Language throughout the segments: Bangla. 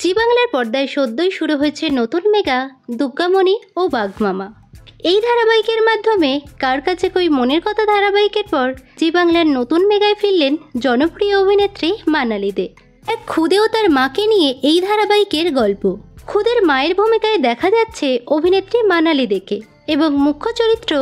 জি বাংলার পর্দায় সদ্যই শুরু হয়েছে নতুন মেগা দুর্গামণি ও বাঘমামা। এই ধারাবাহিকের মাধ্যমে কার কাছে কই মনের কথা ধারাবাহিকের পর জি বাংলার নতুন মেগায় ফিরলেন জনপ্রিয় অভিনেত্রী মানালি দে। এক খুদে ও তার মাকে নিয়ে এই ধারাবাহিকের গল্প। খুদের মায়ের ভূমিকায় দেখা যাচ্ছে অভিনেত্রী মানালি দেকে এবং মুখ্য চরিত্র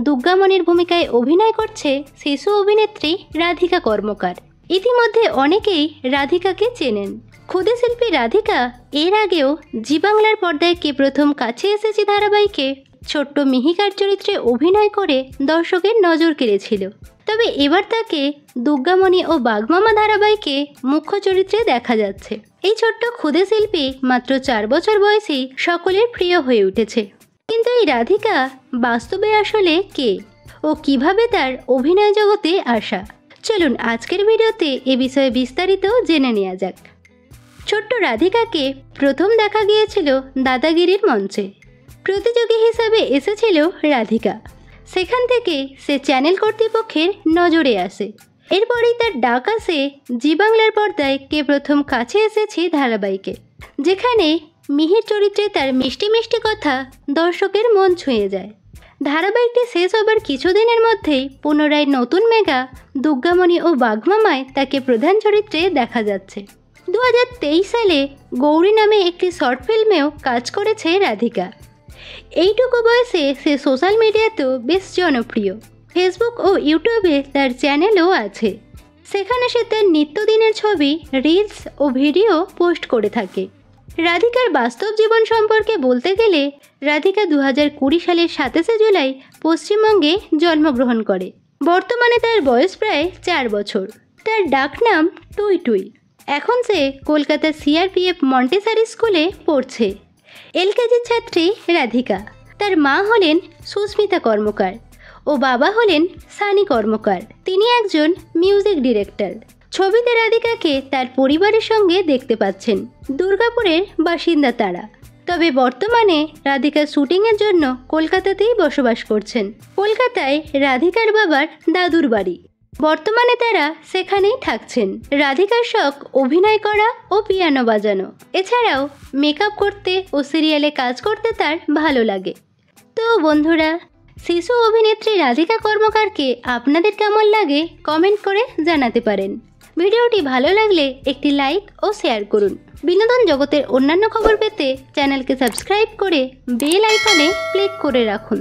দুর্গামণির ভূমিকায় অভিনয় করছে শিশু অভিনেত্রী রাধিকা কর্মকার। ইতিমধ্যে অনেকেই রাধিকাকে চেনেন। খুদে শিল্পী রাধিকা এর আগেও জি বাংলার পর্দায় কে প্রথম কাছে এসেছে ধারাবাহিকে ছোট্ট মিহিকার চরিত্রে অভিনয় করে দর্শকের নজর কেড়েছিল। তবে এবার তাকে দুর্গামণি ও বাঘমামা ধারাবাহিকে মুখ্য চরিত্রে দেখা যাচ্ছে। এই ছোট্ট খুদে শিল্পী মাত্র 4 বছর বয়সী সকলের প্রিয় হয়ে উঠেছে। কিন্তু এই রাধিকা বাস্তবে আসলে কে ও কিভাবে তার অভিনয় জগতে আসা, চলুন আজকের ভিডিওতে এ বিষয়ে বিস্তারিত জেনে নেওয়া যাক। ছোট্ট রাধিকাকে প্রথম দেখা গিয়েছিল দাদাগিরির মঞ্চে। প্রতিযোগী হিসাবে এসেছিল রাধিকা। সেখান থেকে সে চ্যানেল কর্তৃপক্ষের নজরে আসে। এরপরেই তার ডাক আসে জি বাংলার পর্দায় কে প্রথম কাছে এসেছে ধারাবাহিকে, যেখানে মিহির চরিত্রে তার মিষ্টি মিষ্টি কথা দর্শকের মন ছুঁয়ে যায়। ধারাবাহিকটি শেষ হবার কিছুদিনের মধ্যেই পুনরায় নতুন মেগা দুর্গামণি ও বাঘমামায় তাকে প্রধান চরিত্রে দেখা যাচ্ছে। 2023 সালে গৌরী নামে একটি শর্ট ফিল্মেও কাজ করেছে রাধিকা। এইটুকু বয়সে সে সোশ্যাল মিডিয়াতেও বেশ জনপ্রিয়। ফেসবুক ও ইউটিউবে তার চ্যানেলও আছে। সেখানে সে তার নিত্যদিনের ছবি, রিলস ও ভিডিও পোস্ট করে থাকে। রাধিকার বাস্তব জীবন সম্পর্কে বলতে গেলে রাধিকা 2020 সালের 27শে জুলাই পশ্চিমবঙ্গে জন্মগ্রহণ করে। বর্তমানে তার বয়স প্রায় 4 বছর। তার ডাকনাম টুই টুই। এখন সে কলকাতার সিআরপিএফ মন্টেসারি স্কুলে পড়ছে। এলকেজির ছাত্রী রাধিকা। তার মা হলেন সুস্মিতা কর্মকার ও বাবা হলেন সানি কর্মকার। তিনি একজন মিউজিক ডিরেক্টর। ছবিতে রাধিকাকে তার পরিবারের সঙ্গে দেখতে পাচ্ছেন। দুর্গাপুরের বাসিন্দা তারা। তবে বর্তমানে রাধিকা শুটিংয়ের জন্য কলকাতাতেই বসবাস করছেন। কলকাতায় রাধিকার বাবার দাদুর বাড়ি। বর্তমানে তারা সেখানেই থাকছেন। রাধিকার শখ অভিনয় করা ও পিয়ানো বাজানো। এছাড়াও মেকআপ করতে ও সিরিয়ালে কাজ করতে তার ভালো লাগে। তো বন্ধুরা, শিশু অভিনেত্রী রাধিকা কর্মকারকে আপনাদের কেমন লাগে কমেন্ট করে জানাতে পারেন। ভিডিওটি ভালো লাগলে একটি লাইক ও শেয়ার করুন। বিনোদন জগতের অন্যান্য খবর পেতে চ্যানেলকে সাবস্ক্রাইব করে বেল আইকনে ক্লিক করে রাখুন।